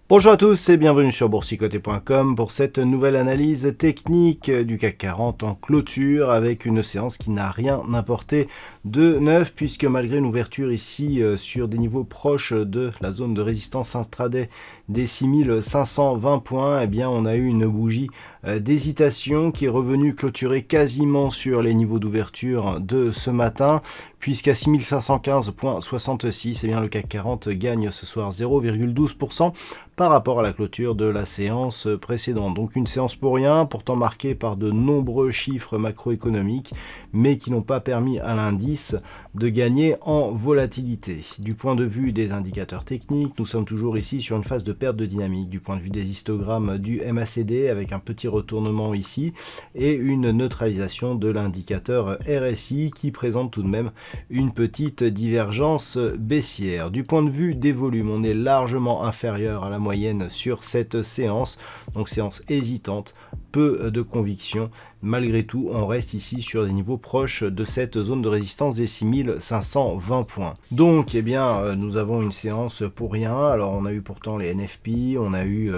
Bonjour à tous et bienvenue sur boursicoté.com pour cette nouvelle analyse technique du CAC 40 en clôture avec une séance qui n'a rien apporté de neuf puisque malgré une ouverture ici sur des niveaux proches de la zone de résistance intraday des 6520 points, eh bien on a eu une bougie d'hésitation qui est revenue clôturer quasiment sur les niveaux d'ouverture de ce matin puisqu'à 6515,66, eh bien le CAC 40 gagne ce soir 0,12% par rapport à la clôture de la séance précédente. Donc une séance pour rien, pourtant marquée par de nombreux chiffres macroéconomiques, mais qui n'ont pas permis à l'indice de gagner en volatilité. Du point de vue des indicateurs techniques, nous sommes toujours ici sur une phase de perte de dynamique. Du point de vue des histogrammes du MACD, avec un petit retournement ici, et une neutralisation de l'indicateur RSI, qui présente tout de même une petite divergence baissière. Du point de vue des volumes, on est largement inférieur à la moyenne sur cette séance, donc séance hésitante, peu de conviction. Malgré tout, on reste ici sur des niveaux proches de cette zone de résistance des 6520 points. Donc, eh bien, nous avons une séance pour rien. Alors, on a eu pourtant les NFP, on a eu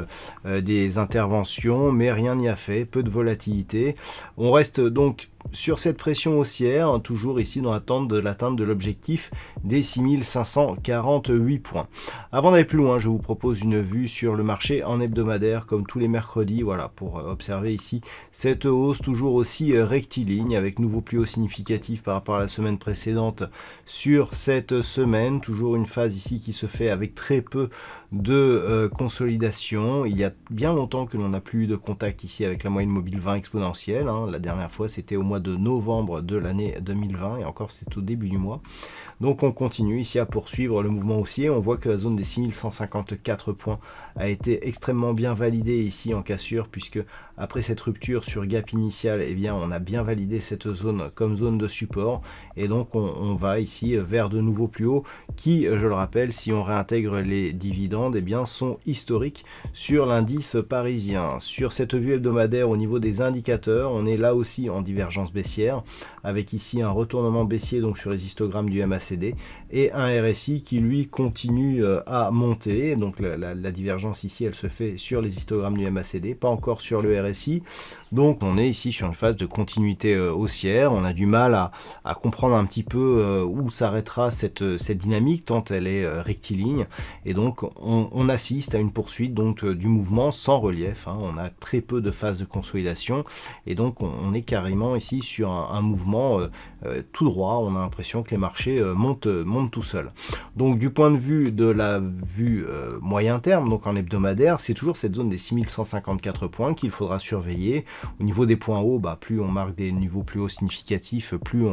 des interventions, mais rien n'y a fait, peu de volatilité. On reste donc sur cette pression haussière, toujours ici dans l'attente de l'atteinte de l'objectif des 6548 points. Avant d'aller plus loin, je vous propose une vue sur le marché en hebdomadaire, comme tous les mercredis, voilà, pour observer ici cette hausse toujours aussi rectiligne, avec nouveau plus haut significatif par rapport à la semaine précédente sur cette semaine. Toujours une phase ici qui se fait avec très peu de consolidation. Il y a bien longtemps que l'on n'a plus eu de contact ici avec la moyenne mobile 20 exponentielle. La dernière fois, c'était au mois de novembre de l'année 2020 et encore c'est au début du mois. Donc on continue ici à poursuivre le mouvement haussier. On voit que la zone des 6154 points a été extrêmement bien validée ici en cassure, puisque après cette rupture sur gap initial, eh bien on a bien validé cette zone comme zone de support, et donc on va ici vers de nouveaux plus hauts qui, je le rappelle, si on réintègre les dividendes, eh bien sont historiques sur l'indice parisien. Sur cette vue hebdomadaire au niveau des indicateurs, on est là aussi en divergence baissière, avec ici un retournement baissier donc sur les histogrammes du MACD et un RSI qui lui continue à monter. Donc la divergence ici, elle se fait sur les histogrammes du MACD, pas encore sur le RSI. Donc on est ici sur une phase de continuité haussière. On a du mal à comprendre un petit peu où s'arrêtera cette dynamique, tant elle est rectiligne, et donc on assiste à une poursuite donc du mouvement sans relief. On a très peu de phases de consolidation, et donc on est carrément ici sur un mouvement tout droit. On a l'impression que les marchés montent tout seuls. Donc du point de vue de la vue moyen terme, donc en hebdomadaire, c'est toujours cette zone des 6154 points qu'il faudra surveiller. Au niveau des points hauts, plus on marque des niveaux plus hauts significatifs, plus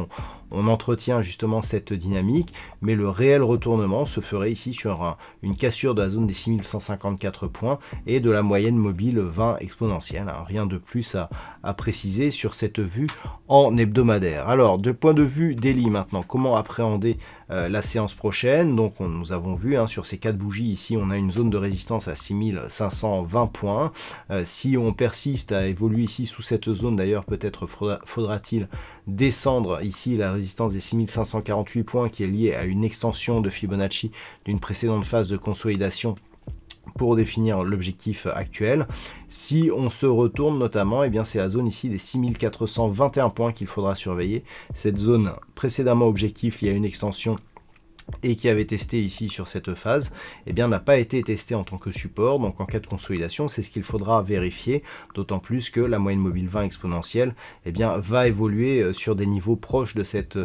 on entretient justement cette dynamique, mais le réel retournement se ferait ici sur une cassure de la zone des 6154 points et de la moyenne mobile 20 exponentielle. Rien de plus à préciser sur cette vue en hebdomadaire. Alors, de point de vue daily maintenant, comment appréhender la séance prochaine? Donc nous avons vu sur ces 4 bougies ici, on a une zone de résistance à 6520 points. Si on persiste à évoluer ici sous cette zone, d'ailleurs peut-être faudra-t-il descendre ici la résistance des 6548 points qui est liée à une extension de Fibonacci d'une précédente phase de consolidation pour définir l'objectif actuel. Si on se retourne notamment, eh bien c'est la zone ici des 6421 points qu'il faudra surveiller. Cette zone précédemment objectif, il y a une extension et qui avait testé ici sur cette phase, eh bien n'a pas été testé en tant que support. Donc en cas de consolidation, c'est ce qu'il faudra vérifier, d'autant plus que la moyenne mobile 20 exponentielle eh bien va évoluer sur des niveaux proches de cette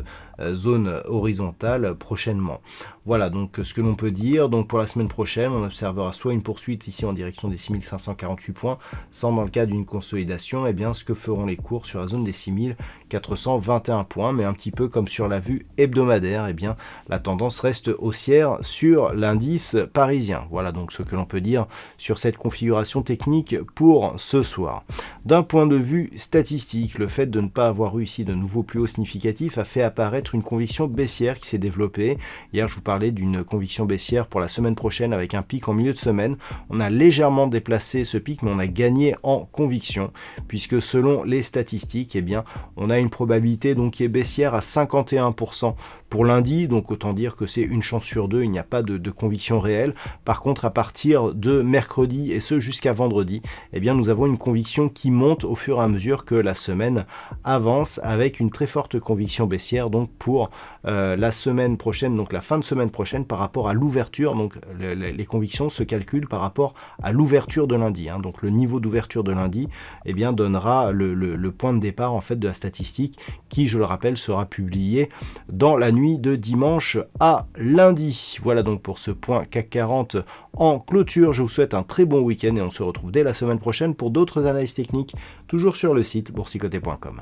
zone horizontale prochainement. Voilà donc ce que l'on peut dire. Donc pour la semaine prochaine, on observera soit une poursuite ici en direction des 6548 points, sans dans le cas d'une consolidation, eh bien ce que feront les cours sur la zone des 6421 points, mais un petit peu comme sur la vue hebdomadaire, eh bien la tendance reste haussière sur l'indice parisien. Voilà donc ce que l'on peut dire sur cette configuration technique pour ce soir. D'un point de vue statistique, le fait de ne pas avoir eu ici de nouveaux plus hauts significatifs a fait apparaître une conviction baissière qui s'est développée. Hier, je vous parlais d'une conviction baissière pour la semaine prochaine avec un pic en milieu de semaine. On a légèrement déplacé ce pic, mais on a gagné en conviction, puisque selon les statistiques, eh bien, on a une probabilité donc qui est baissière à 51% pour lundi, donc autant dire que c'est une chance sur deux, il n'y a pas de conviction réelle. Par contre, à partir de mercredi, et ce jusqu'à vendredi, eh bien, nous avons une conviction qui monte au fur et à mesure que la semaine avance, avec une très forte conviction baissière donc pour la semaine prochaine, donc la fin de semaine prochaine par rapport à l'ouverture. Donc les convictions se calculent par rapport à l'ouverture de lundi, hein. Donc le niveau d'ouverture de lundi, eh bien, donnera le point de départ en fait de la statistique qui, je le rappelle, sera publié dans la nuit de dimanche à lundi. Voilà donc pour ce point CAC 40 en clôture. Je vous souhaite un très bon week-end et on se retrouve dès la semaine prochaine pour d'autres analyses techniques, toujours sur le site boursicoté.com.